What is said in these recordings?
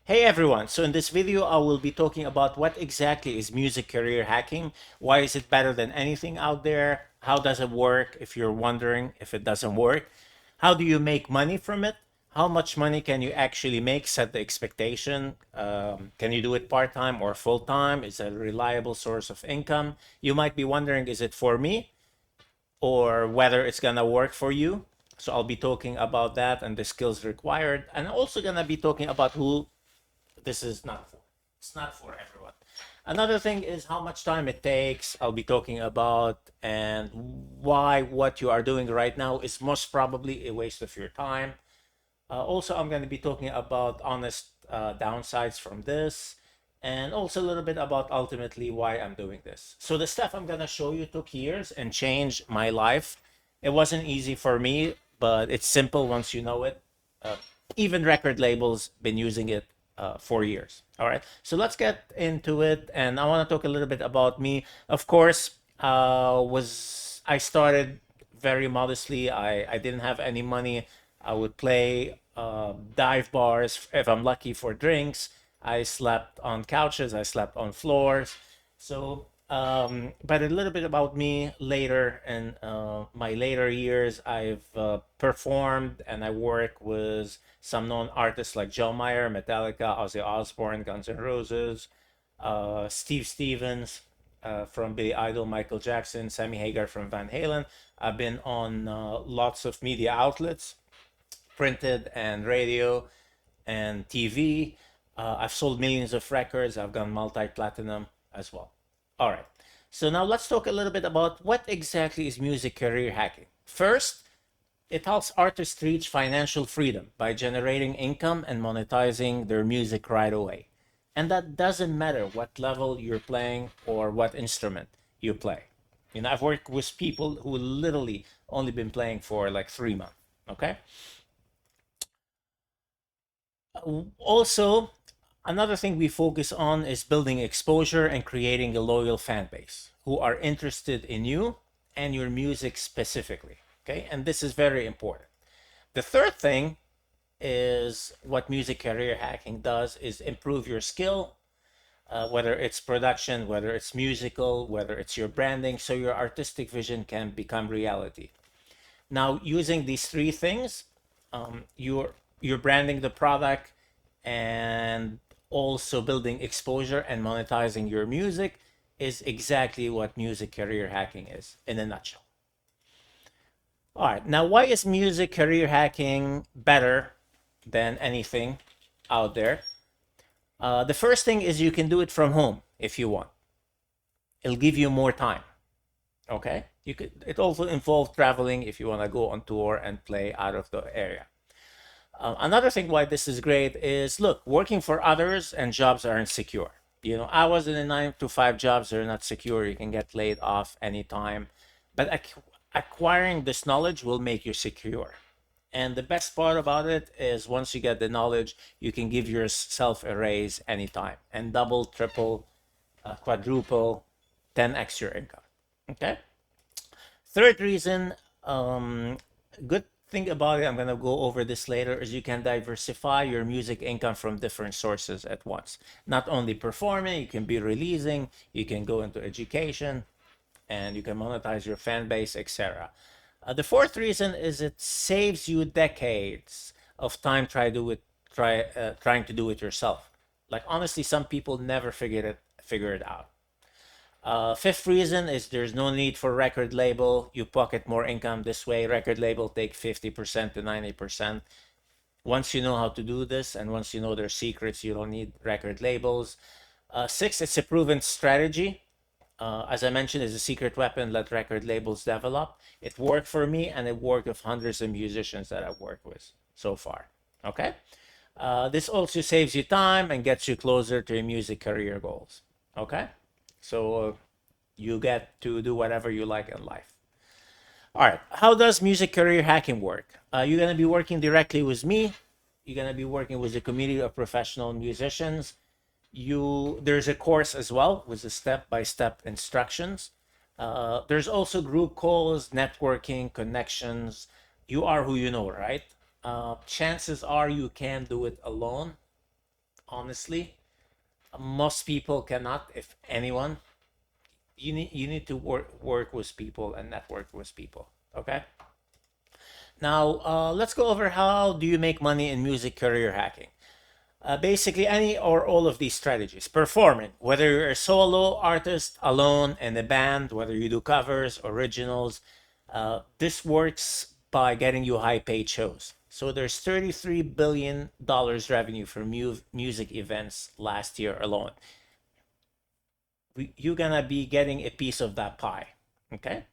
Hey everyone, so in this video I will be talking about what exactly is music career hacking, why is it better than anything out there, how does it work if you're wondering if it doesn't work, how do you make money from it, how much money can you actually make, set the expectation, can you do it part-time or full-time, is it a reliable source of income? You might be wondering, is it for me? Or whether it's gonna work for you. So I'll be talking about that and the skills required, and also gonna be talking about who this is not for. It's not for everyone. Another thing is how much time it takes. I'll be talking about and why what you are doing right now is most probably a waste of your time. Also, I'm going to be talking about honest downsides from this and also a little bit about ultimately why I'm doing this. So the stuff I'm going to show you took years and changed my life. It wasn't easy for me, but it's simple once you know it. Uh, Even record labels been using it for years. All right, so let's get into it. And I want to talk a little bit about me. Of course, was I started very modestly. I didn't have any money. I would play dive bars if I'm lucky for drinks. I slept on couches. I slept on floors. So, but a little bit about me later in my later years, I've performed and I work with some known artists like Joe Meyer, Metallica, Ozzy Osbourne, Guns N' Roses, Steve Stevens from Billy Idol, Michael Jackson, Sammy Hagar from Van Halen. I've been on lots of media outlets, printed and radio and TV. I've sold millions of records. I've gone multi-platinum as well. All right. So now let's talk a little bit about what exactly is music career hacking. First, it helps artists reach financial freedom by generating income and monetizing their music right away. And that doesn't matter what level you're playing or what instrument you play. You know, I've worked with people who literally only been playing for like 3 months. Okay. Also, another thing we focus on is building exposure and creating a loyal fan base who are interested in you and your music specifically. Okay, and this is very important. The third thing is what music career hacking does is improve your skill, whether it's production, whether it's musical, whether it's your branding, so your artistic vision can become reality. Now, using these three things, you're branding the product and also building exposure and monetizing your music is exactly what music career hacking is in a nutshell. All right, now why is music career hacking better than anything out there? The first thing is you can do it from home if you want. It'll give you more time. Okay, you could. It also involves traveling if you want to go on tour and play out of the area. Another thing why this is great is look, working for others and jobs aren't secure. You know, I was in a 9 to 5 jobs, they're not secure. You can get laid off anytime. But acquiring this knowledge will make you secure. And the best part about it is once you get the knowledge, you can give yourself a raise anytime and double, triple, quadruple, 10x your income. Okay. Third reason, good thing about it, I'm going to go over this later, is you can diversify your music income from different sources at once. Not only performing, you can be releasing, you can go into education, and you can monetize your fan base, etc. The fourth reason is it saves you decades of time trying to do it yourself. Like honestly, some people never figure it out. Fifth reason is there's no need for record label. You pocket more income this way. Record label take 50% to 90%. Once you know how to do this and once you know their secrets, you don't need record labels. Six, it's a proven strategy. As I mentioned, is a secret weapon. Let record labels develop. It worked for me, and it worked with hundreds of musicians that I've worked with so far. Okay. This also saves you time and gets you closer to your music career goals. Okay. So you get to do whatever you like in life. All right. How does music career hacking work? You're going to be working directly with me. You're going to be working with a community of professional musicians. There's a course as well with the step-by-step instructions. There's also group calls, networking, connections. You are who you know, right? Chances are you can do it alone. honestly, most people cannot. If anyone, you need to work with people and network with people. Okay. Now, let's go over how do you make money in music career hacking. Basically, any or all of these strategies. Performing, whether you're a solo artist, alone, in a band, whether you do covers, originals, this works by getting you high paid shows. So there's $33 billion revenue for music events last year alone. You're gonna be getting a piece of that pie. Okay.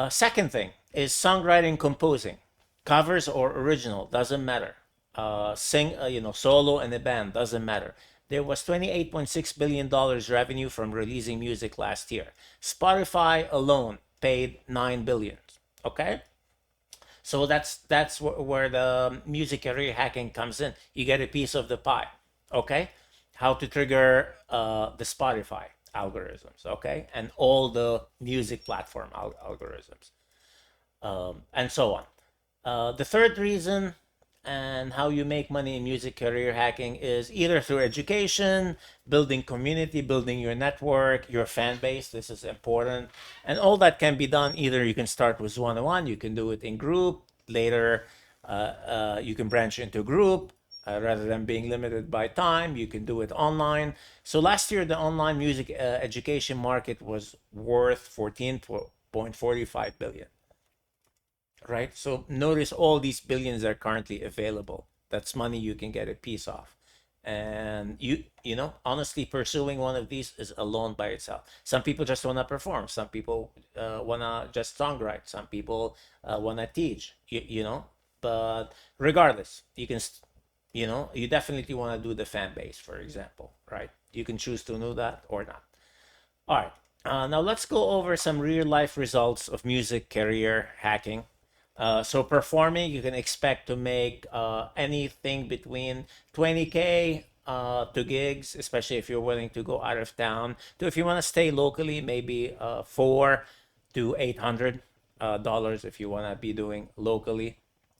Second thing is songwriting, composing, covers or original, doesn't matter. Solo in a band, doesn't matter. There was $28.6 billion revenue from releasing music last year. Spotify alone paid $9 billion. Okay, so that's where the music career hacking comes in. You get a piece of the pie. Okay, how to trigger the Spotify algorithms. Okay, and all the music platform algorithms, and so on. The third reason and how you make money in music career hacking is either through education, building community, building your network, your fan base. This is important. And all that can be done either you can start with one-on-one, you can do it in group. Later, you can branch into group. Rather than being limited by time, you can do it online. So last year, the online music education market was worth 14.45 billion. Right? So notice all these billions are currently available. That's money you can get a piece of. And honestly, pursuing one of these is alone by itself. Some people just want to perform. Some people want to just songwrite. Some people want to teach, but regardless, you definitely want to do the fan base, for example, right? You can choose to do that or not. All right. Now let's go over some real life results of music career hacking. So performing, you can expect to make anything between 20K to gigs, especially if you're willing to go out of town. To if you want to stay locally, maybe $400 to $800 if you want to be doing locally.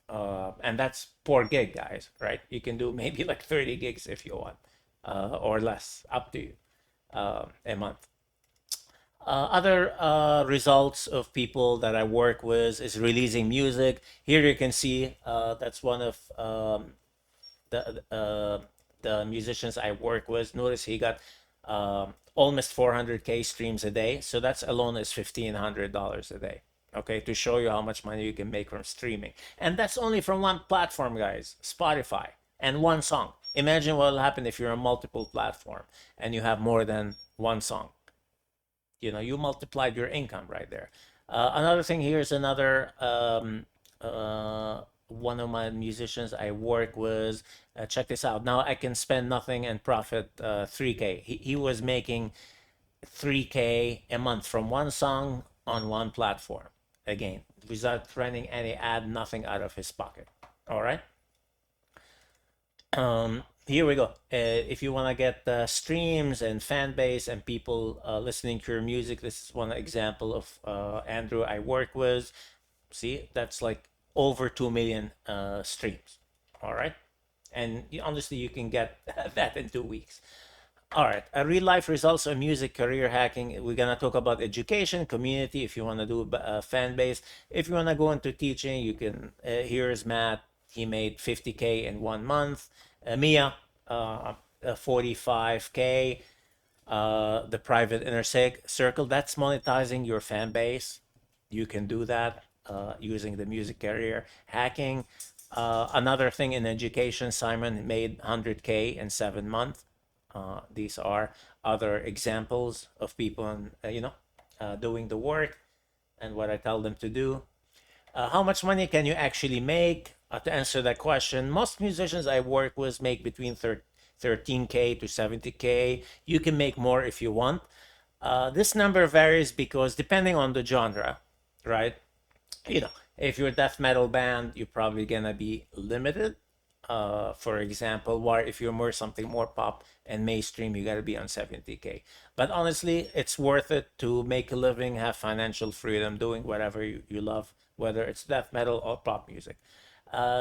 And that's per gig, guys, right? You can do maybe like 30 gigs if you want, or less, up to you, a month. Other results of people that I work with is releasing music. Here you can see that's one of the the musicians I work with. Notice he got almost 400K streams a day. So that's alone is $1,500 a day. Okay, to show you how much money you can make from streaming. And that's only from one platform, guys, Spotify, and one song. Imagine what will happen if you're on multiple platform and you have more than one song. You multiplied your income right there. Another thing here is another one of my musicians I work with. Check this out. Now I can spend nothing and profit 3K. He was making 3K a month from one song on one platform. Again, without running any ad, nothing out of his pocket. All right. Here we go. If you want to get streams and fan base and people listening to your music, this is one example of Andrew I work with. See, that's like over 2 million streams. All right. And honestly, you can get that in 2 weeks. All right, real life results of music career hacking. We're gonna talk about education, community. If you want to do fan base, if you want to go into teaching, you can. Here's Matt. He made 50K in 1 month. Mia, 45K. The private inner circle. That's monetizing your fan base. You can do that using the music career hacking. Another thing in education, Simon made 100K in 7 months. These are other examples of people, doing the work and what I tell them to do. How much money can you actually make? To answer that question, most musicians I work with make between 13K to 70K. You can make more if you want. This number varies because depending on the genre, right? If you're a death metal band, you're probably gonna be limited. For example, where if you're something more pop and mainstream, you got to be on 70K. But honestly, it's worth it to make a living, have financial freedom, doing whatever you love, whether it's death metal or pop music.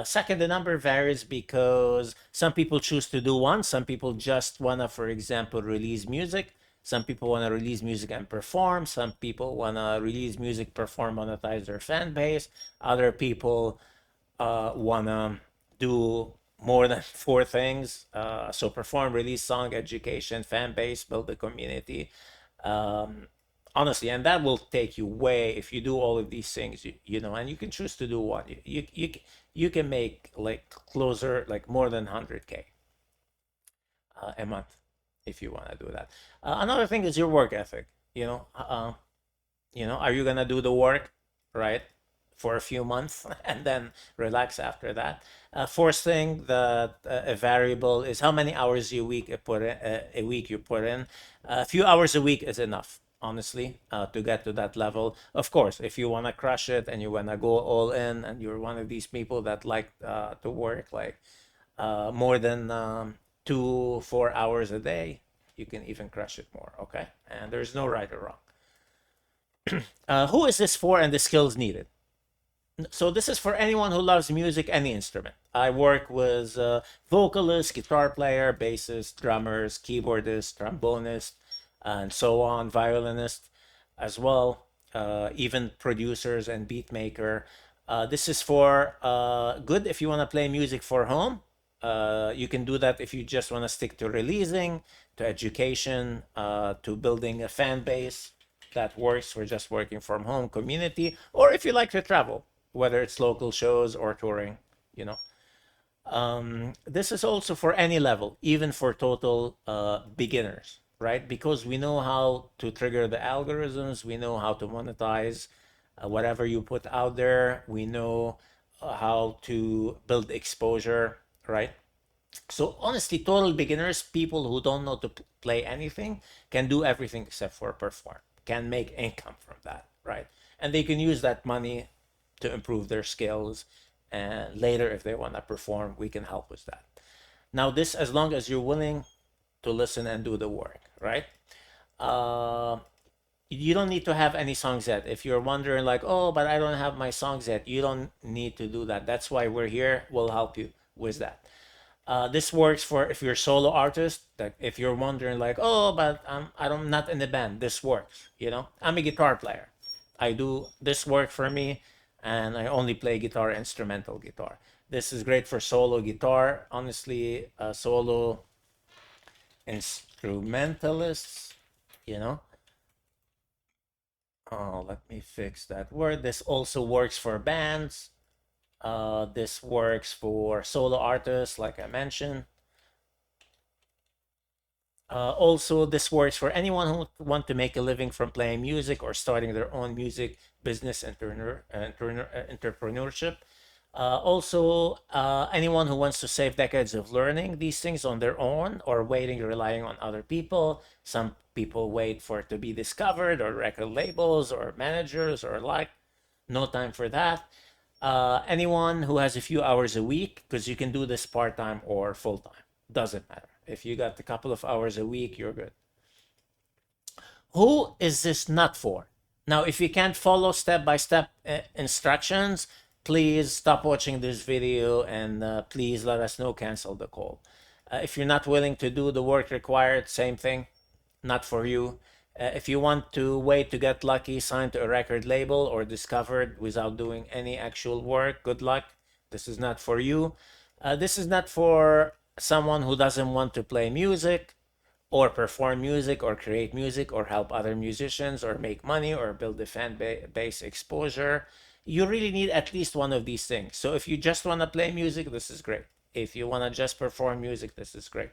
Second, the number varies because some people choose to do one. Some people just want to, for example, release music. Some people want to release music and perform. Some people want to release music, perform, monetize their fan base. Other people want to do more than four things. So perform, release song, education, fan base, build a community. Um, Honestly, and that will take you way, if you do all of these things, and you can choose to do one. You can make like closer, like more than 100K a month if you want to do that. Another thing is your work ethic. Are you gonna do the work, right, for a few months and then relax after that? Fourth thing that a variable is how many hours a week you put in. A few hours a week is enough, honestly, to get to that level. Of course, if you want to crush it and you want to go all in, and you're one of these people that like to work like more than 2 4 hours a day, you can even crush it more. Okay, and there's no right or wrong. Who is this for and the skills needed? So this is for anyone who loves music, any instrument. I work with vocalists, guitar player, bassists, drummers, keyboardists, trombonists, and so on, violinists as well, even producers and beat maker. This is for good if you want to play music for home. You can do that if you just want to stick to releasing, to education, to building a fan base that works for just working from home community, or if you like to travel, whether it's local shows or touring, you know. This is also for any level, even for total beginners, right? Because we know how to trigger the algorithms, we know how to monetize whatever you put out there, we know how to build exposure, right? So honestly, total beginners, people who don't know to play anything, can do everything except for perform, can make income from that, right? And they can use that money to improve their skills. And later, if they want to perform, we can help with that. Now, this, as long as you're willing to listen and do the work, right? Uh, you don't need to have any songs yet. If you're wondering, like, oh, but I don't have my songs yet, you don't need to do that. That's why we're here. We'll help you with that. This works for if you're a solo artist. Like if you're wondering, like, oh, but I'm not in the band. This works. I'm a guitar player. I do this work for me, and I only play guitar, instrumental guitar. This is great for solo guitar. Honestly, solo instrumentalists. You know. Oh, let me fix that word. This also works for bands. This works for solo artists, like I mentioned. Also, this works for anyone who want to make a living from playing music or starting their own music business entrepreneurship. Also, anyone who wants to save decades of learning these things on their own or relying on other people. Some people wait for it to be discovered, or record labels or managers, or like, no time for that. Anyone who has a few hours a week, because you can do this part-time or full-time, doesn't matter. If you got a couple of hours a week, you're good. Who is this not for? Now, if you can't follow step-by-step instructions, please stop watching this video, and please let us know, cancel the call. If you're not willing to do the work required, same thing, not for you. If you want to wait to get lucky, signed to a record label, or discovered without doing any actual work, good luck. This is not for you. This is not for someone who doesn't want to play music, or perform music, or create music, or help other musicians, or make money, or build a fan base exposure. You really need at least one of these things. So if you just want to play music, this is great. If you want to just perform music, this is great.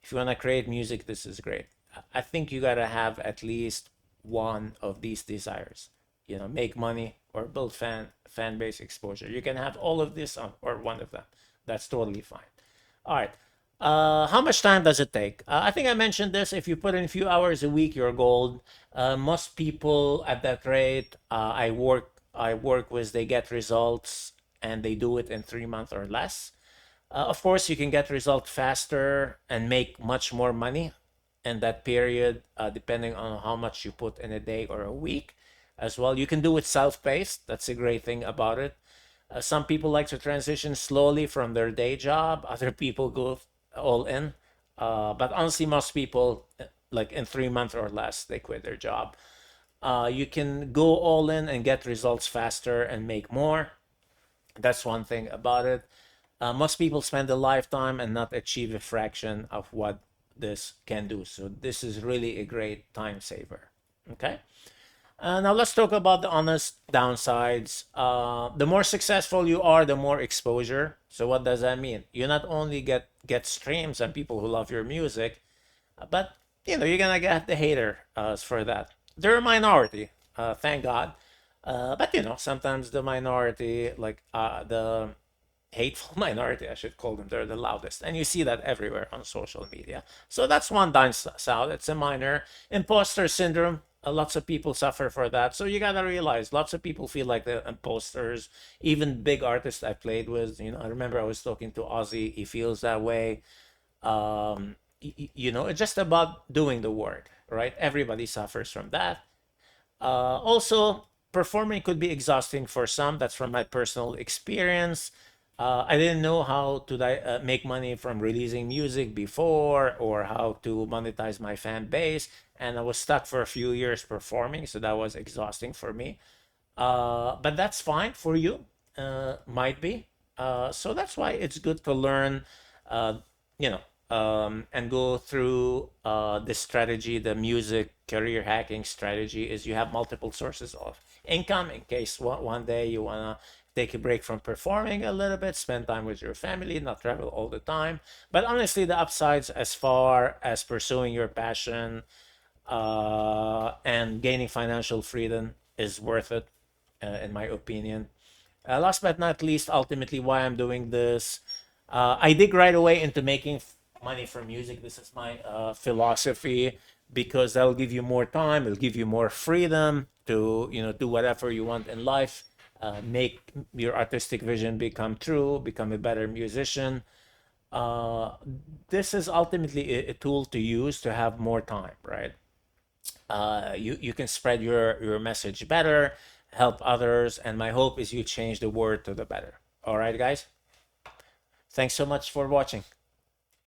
If you want to create music, this is great. I think you got to have at least one of these desires. Make money or build fan base exposure. You can have all of this or one of them. That's totally fine. All right. How much time does it take? I think I mentioned this. If you put in a few hours a week, you're gold. Most people at that rate, I work with, they get results, and they do it in 3 months or less. Of course, you can get results faster and make much more money in that period, depending on how much you put in a day or a week as well. You can do it self-paced. That's a great thing about it. Some people like to transition slowly from their day job. Other people go all in. But honestly, most people, like in 3 months or less, they quit their job. You can go all in and get results faster and make more. That's one thing about it. Most people spend a lifetime and not achieve a fraction of what this can do. So this is really a great time saver. Okay. Now let's talk about the honest downsides. The more successful you are, the more exposure. So what does that mean? You not only get streams and people who love your music, but you're gonna get the hater for that. They're a minority, thank God. But sometimes the minority, like the hateful minority, I should call them, they're the loudest. And you see that everywhere on social media. So that's one downside. It's a minor. Imposter syndrome. Lots of people suffer for that. So you gotta realize lots of people feel like they're imposters. Even big artists I played with, I remember I was talking to Ozzy, he feels that way. It's just about doing the work, right? Everybody suffers from that. Also, performing could be exhausting for some. That's from my personal experience. I didn't know how to make money from releasing music before or how to monetize my fan base. And I was stuck for a few years performing. So that was exhausting for me. But that's fine for you, might be. So that's why it's good to learn, uh, and go through this strategy. The music career hacking strategy is you have multiple sources of income in case one day you want to take a break from performing a little bit, spend time with your family, not travel all the time. But honestly, the upsides as far as pursuing your passion and gaining financial freedom is worth it, in my opinion. Last but not least, ultimately, why I'm doing this, I dig right away into making money from music. This is my philosophy because that'll give you more time. It'll give you more freedom to do whatever you want in life. Make your artistic vision become true. Become a better musician. Uh, this is ultimately a tool to use to have more time, right? You can spread your message better, help others, and my hope is you change the world to the better. All right, guys. Thanks so much for watching.